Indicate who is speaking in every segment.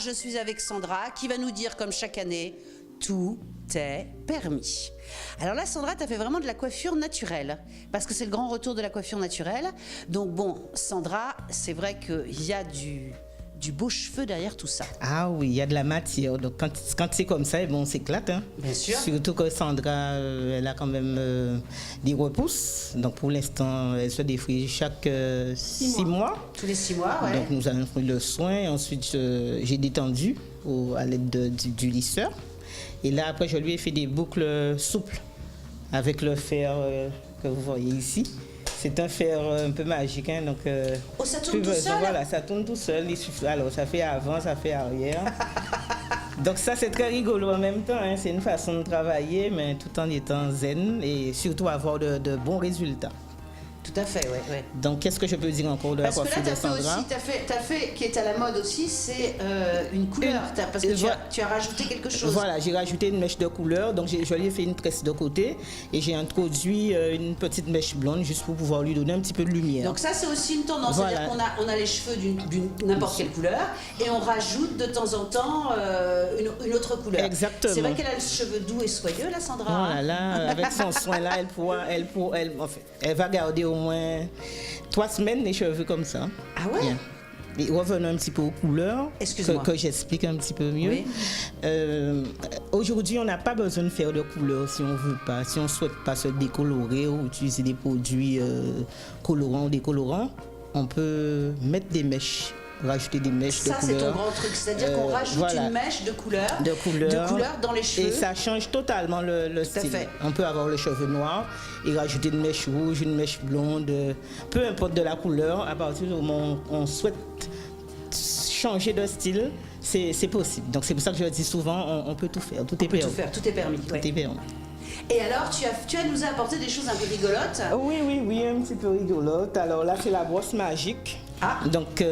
Speaker 1: Je suis avec Sandra qui va nous dire, comme chaque année, tout est permis. Alors là, Sandra, tu as fait vraiment de la coiffure naturelle, parce que c'est le grand retour de la coiffure naturelle. Donc bon, Sandra, c'est vrai qu'il y a du beau cheveu derrière tout ça.
Speaker 2: Ah oui, il y a de la matière. Donc quand c'est comme ça, bon, on s'éclate. Hein.
Speaker 1: Bien sûr.
Speaker 2: Surtout que Sandra, elle a quand même des repousses. Donc pour l'instant, elle se défrise chaque 6 mois.
Speaker 1: Tous les 6 mois, ouais.
Speaker 2: Donc nous allons pris le soin. Ensuite, j'ai détendu à l'aide du lisseur. Et là, après, je lui ai fait des boucles souples avec le fer que vous voyez ici. C'est un fer un peu magique, hein, donc...
Speaker 1: ça tourne tout seul?
Speaker 2: Voilà, ça tourne tout seul. Alors, ça fait avant, ça fait arrière. Donc ça, c'est très rigolo en même temps. Hein, c'est une façon de travailler, mais tout en étant zen et surtout avoir de bons résultats.
Speaker 1: Tout à fait, oui. Ouais.
Speaker 2: Donc, qu'est-ce que je peux dire encore de la coiffure de Sandra?
Speaker 1: T'as fait, qui est à la mode aussi, c'est une couleur. Parce que tu as rajouté quelque chose.
Speaker 2: Voilà, j'ai rajouté une mèche de couleur. Donc, je lui ai fait une tresse de côté et j'ai introduit une petite mèche blonde juste pour pouvoir lui donner un petit peu de lumière.
Speaker 1: Donc, ça, c'est aussi une tendance.
Speaker 2: Voilà.
Speaker 1: C'est-à-dire qu'on a les cheveux d'une n'importe quelle couleur et on rajoute de temps en temps une autre couleur.
Speaker 2: Exactement.
Speaker 1: C'est vrai qu'elle a les cheveux doux et soyeux, là, Sandra.
Speaker 2: Voilà, là, avec son soin-là, elle va garder au moins 3 semaines les cheveux comme ça.
Speaker 1: Ah ouais?
Speaker 2: Bien. Et revenons un petit peu aux couleurs, que j'explique un petit peu mieux. Oui. Aujourd'hui, on n'a pas besoin de faire de couleurs si on ne veut pas, si on ne souhaite pas se décolorer ou utiliser des produits colorants ou décolorants. On peut mettre des mèches, rajouter des mèches de couleur.
Speaker 1: Ça, c'est ton grand truc, c'est-à-dire qu'on rajoute une mèche de couleur dans les cheveux.
Speaker 2: Et ça change totalement le style. On peut avoir le cheveu noir et rajouter une mèche rouge, une mèche blonde, peu importe de la couleur, à partir du moment où on souhaite changer de style, c'est possible. Donc c'est pour ça que je le dis souvent, on peut tout faire, tout est permis.
Speaker 1: Tout est permis.
Speaker 2: Tout est permis.
Speaker 1: Et alors, tu as nous apporté des choses un peu rigolotes?
Speaker 2: Oui, un petit peu rigolote. Alors là, c'est la brosse magique. Ah. Donc,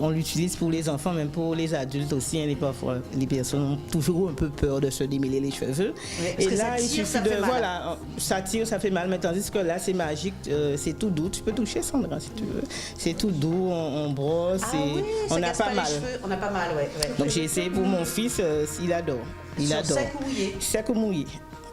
Speaker 2: on l'utilise pour les enfants, même pour les adultes aussi. Hein, parfois, les personnes ont toujours un peu peur de se démêler les cheveux.
Speaker 1: Oui, et là, il suffit de...
Speaker 2: Voilà, ça tire, ça fait mal. Mais tandis que là, c'est magique, c'est tout doux. Tu peux toucher, Sandra, si tu veux. C'est tout doux, on brosse et on n'a pas mal.
Speaker 1: On n'a pas mal, ouais.
Speaker 2: Donc, j'ai essayé pour mon fils, il adore. Il adore.
Speaker 1: Sec ou mouillé?
Speaker 2: Sec ou mouillé.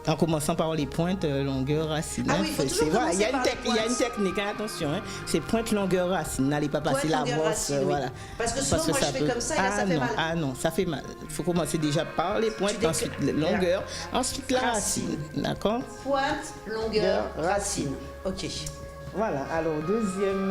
Speaker 2: En commençant par les pointes, longueur, racine.
Speaker 1: Ah oui, il faut toujours
Speaker 2: il y a une technique, hein, attention. Hein, c'est pointe, longueur, racine. N'allez pas passer la brosse.
Speaker 1: Racine,
Speaker 2: voilà.
Speaker 1: Parce que souvent, moi, je fais comme ça et là, ça fait mal.
Speaker 2: Ah non, ça fait mal. Il faut commencer déjà par les pointes, ensuite longueur, ensuite la racine. D'accord?
Speaker 1: Pointe, longueur, racine. Ok.
Speaker 2: Voilà, alors deuxième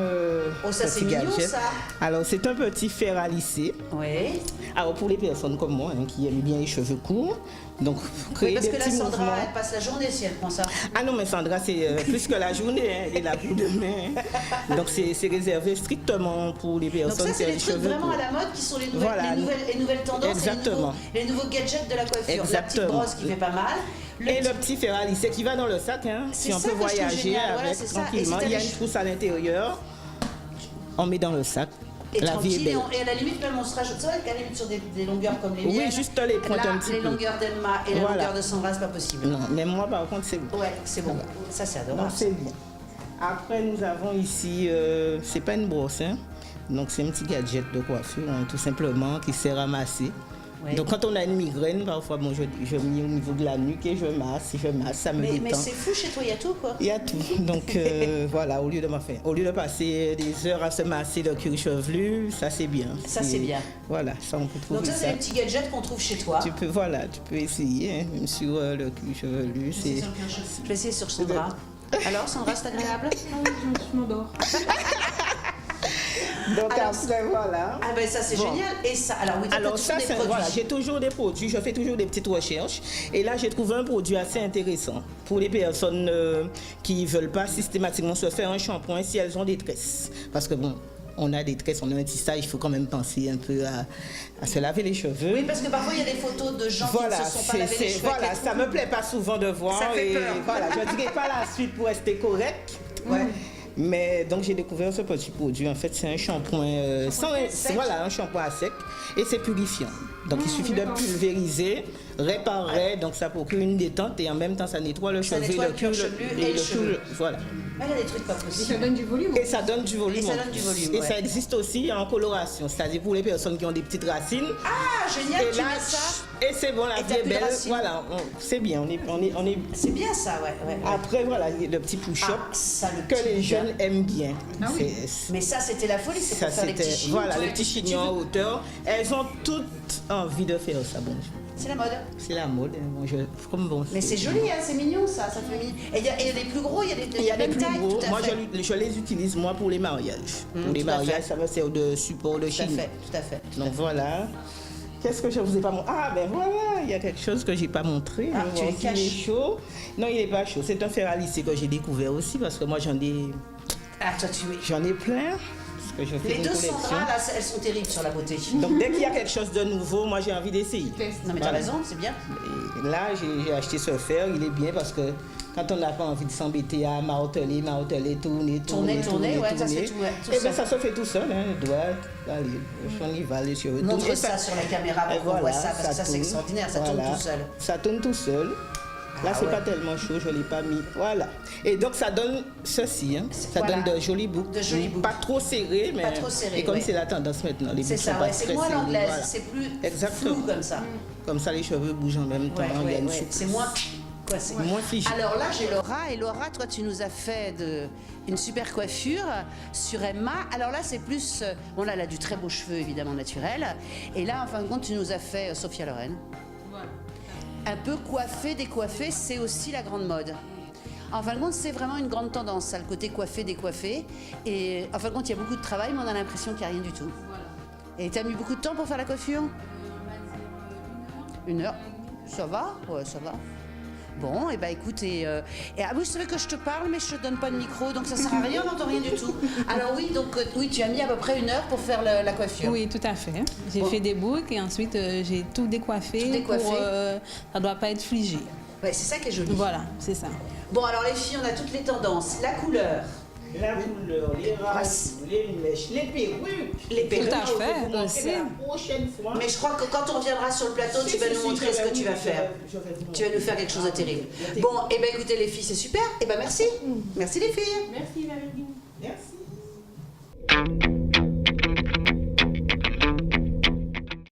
Speaker 1: ça c'est mignon ça.
Speaker 2: Alors c'est un petit fer à lisser.
Speaker 1: Oui.
Speaker 2: Alors pour les personnes comme moi hein, qui aiment bien les cheveux courts, donc créer
Speaker 1: parce
Speaker 2: des
Speaker 1: que
Speaker 2: petits
Speaker 1: Sandra
Speaker 2: mouvements.
Speaker 1: elle passe la journée si elle prend ça.
Speaker 2: Ah non mais Sandra c'est plus que la journée, hein, elle est là pour demain. Donc c'est réservé strictement pour les personnes
Speaker 1: donc ça,
Speaker 2: qui ont les cheveux courts.
Speaker 1: c'est des trucs vraiment à la mode qui sont les nouvelles tendances.
Speaker 2: Exactement.
Speaker 1: Les nouveaux gadgets de la coiffure.
Speaker 2: Exactement.
Speaker 1: La petite brosse qui fait pas mal.
Speaker 2: Le petit fer à lisser qui va dans le sac, hein, si on peut voyager avec tranquillement. Il y a une trousse à l'intérieur, on met dans le sac.
Speaker 1: Et
Speaker 2: la vie est belle.
Speaker 1: Et à la limite, même on se rajoute ça, qu'à la limite sur des longueurs comme les miennes.
Speaker 2: Oui, juste les pointes un petit peu.
Speaker 1: Les longueurs d'Elma et la longueur de Sandra, c'est pas possible.
Speaker 2: Non, mais moi par contre, c'est bon.
Speaker 1: Ouais, c'est bon. Ça, c'est adorable.
Speaker 2: Donc, c'est bien. Après, nous avons ici, c'est pas une brosse, hein. Donc c'est un petit gadget de coiffure, hein, tout simplement, qui sert à masser. Oui. Donc quand on a une migraine, parfois bon, je mets au niveau de la nuque et je masse, ça me détend.
Speaker 1: Mais c'est fou, chez toi, il y a tout quoi.
Speaker 2: Il y a tout. Donc voilà, au lieu de passer des heures à se masser le cuir chevelu, ça c'est bien.
Speaker 1: Ça c'est bien.
Speaker 2: Voilà, ça on peut trouver.
Speaker 1: Donc ça c'est les petits gadgets qu'on trouve chez toi.
Speaker 2: Tu peux essayer, hein, même sur le cuir chevelu.
Speaker 1: Je vais essayer sur Sandra. Alors Sandra, c'est agréable?
Speaker 3: Je m'endors.
Speaker 2: Donc après voilà.
Speaker 1: Ah ben ça c'est génial. Et ça, alors
Speaker 2: ça c'est voilà, j'ai toujours des produits, je fais toujours des petites recherches. Et là j'ai trouvé un produit assez intéressant pour les personnes qui veulent pas systématiquement se faire un shampoing si elles ont des tresses. Parce que bon, on a des tresses, on a un tissage, il faut quand même penser un peu à se laver les cheveux.
Speaker 1: Oui, parce que parfois il y a des photos de gens qui ne se sont pas lavé les cheveux.
Speaker 2: Voilà, ça me plaît pas souvent de voir.
Speaker 1: Ça fait peur.
Speaker 2: Voilà, je dirais pas la suite pour rester correct. Ouais. Mais donc j'ai découvert ce petit produit. En fait, c'est un shampoing un shampoing à sec et c'est purifiant. Donc il suffit de pulvériser, réparait, donc ça procure une détente et en même temps ça nettoie le cheveu,
Speaker 1: le cuir chevelu et le cheveu.
Speaker 2: Voilà.
Speaker 1: Elle a des trucs pas possibles.
Speaker 3: Et ça donne du volume.
Speaker 2: Et ça donne du volume.
Speaker 1: Et ça donne du volume.
Speaker 2: Et ça existe aussi en coloration, c'est-à-dire pour les personnes qui ont des petites racines.
Speaker 1: Ah, génial,
Speaker 2: et
Speaker 1: tu
Speaker 2: là,
Speaker 1: mets ça.
Speaker 2: Et c'est bon, la
Speaker 1: Et
Speaker 2: vie
Speaker 1: t'as
Speaker 2: est
Speaker 1: plus de
Speaker 2: belle.
Speaker 1: racines.
Speaker 2: Voilà, c'est bien, on est...
Speaker 1: C'est bien ça, ouais.
Speaker 2: Après, voilà, le petit push-up que les jeunes aiment bien.
Speaker 3: Ah oui.
Speaker 1: Mais ça, c'était la folie, c'est pour faire les petits chignons.
Speaker 2: Voilà, les petits chignons en hauteur. Elles ont toutes envie de faire ça, bon.
Speaker 1: C'est la mode.
Speaker 2: C'est la mode. Bon,
Speaker 1: mais c'est joli, hein, c'est mignon ça fait mignon. Et il y a des plus gros, il y a des
Speaker 2: plus
Speaker 1: tailles,
Speaker 2: gros.
Speaker 1: tout à
Speaker 2: Moi,
Speaker 1: fait.
Speaker 2: je les utilise moi pour les mariages. Pour les mariages, ça me sert de support de chignon.
Speaker 1: Tout à fait.
Speaker 2: Donc voilà. Qu'est-ce que je vous ai pas montré? Ah ben voilà, il y a quelque chose que j'ai pas montré.
Speaker 1: Ah, tu les caches.
Speaker 2: Il est chaud. Non, il est pas chaud. C'est un fer à lisser que j'ai découvert aussi parce que moi j'en ai.
Speaker 1: Ah, toi
Speaker 2: J'en ai plein. Que je fais
Speaker 1: les deux Sandra, là, elles sont terribles sur la beauté.
Speaker 2: Donc dès qu'il y a quelque chose de nouveau, moi j'ai envie d'essayer.
Speaker 1: Non mais t'as raison, c'est bien.
Speaker 2: Et là, j'ai acheté ce fer, il est bien parce que quand on n'a pas envie de s'embêter à marteler, tourner,
Speaker 1: ouais, ça se fait tout
Speaker 2: et bien ça se fait tout seul, hein, le doigt, allez, on y va, les cheveux.
Speaker 1: Montre ça sur la caméra pour qu'on voit ça, parce que ça c'est extraordinaire, ça tourne tout seul.
Speaker 2: Ça tourne tout seul. Là, c'est pas tellement chaud, je ne l'ai pas mis. Voilà. Et donc, ça donne ceci. Hein. Ça donne de jolies boucles. Pas trop serrées, mais.
Speaker 1: Pas trop serrées.
Speaker 2: Et comme c'est la tendance maintenant, les boucles
Speaker 1: c'est ça,
Speaker 2: sont pas
Speaker 1: c'est moins l'anglaise, c'est plus flou comme ça.
Speaker 2: Comme ça, les cheveux bougent en même temps.
Speaker 1: C'est moins.
Speaker 2: Moins figé.
Speaker 1: Alors là, j'ai Laura. Et Laura, toi, tu nous as fait une super coiffure sur Emma. Alors là, c'est plus. Bon, là, elle a du très beau cheveu, évidemment, naturel. Et là, en fin de compte, tu nous as fait Sophia Loren. Un peu coiffé, décoiffé, c'est aussi la grande mode. En fin de compte, c'est vraiment une grande tendance, ça, le côté coiffé, décoiffé. Et en fin de compte, il y a beaucoup de travail, mais on a l'impression qu'il n'y a rien du tout. Voilà. Et tu as mis beaucoup de temps pour faire la coiffure ? Une heure. Ça va ? Ouais, ça va. Bon, et écoute, ah oui, c'est vrai que je te parle, mais je te donne pas de micro, donc ça sert à rien, on n'entend rien du tout. Alors oui, tu as mis à peu près une heure pour faire la coiffure.
Speaker 4: Oui, tout à fait. J'ai fait des boucles et ensuite j'ai tout décoiffé. Ça doit pas être figé.
Speaker 1: Ouais, c'est ça qui est joli.
Speaker 4: Voilà, c'est ça.
Speaker 1: Bon, alors les filles, on a toutes les tendances. La couleur.
Speaker 2: La couleur, les races, les mèches, les perruques.
Speaker 4: Tout à fait, aussi.
Speaker 2: La prochaine fois.
Speaker 1: Mais je crois que quand on reviendra sur le plateau, tu vas nous montrer ce que tu vas faire. Tu vas nous faire quelque chose de terrible. Bon, écoutez les filles, c'est super. Merci. Merci les filles.
Speaker 3: Merci Valérie.
Speaker 2: Merci.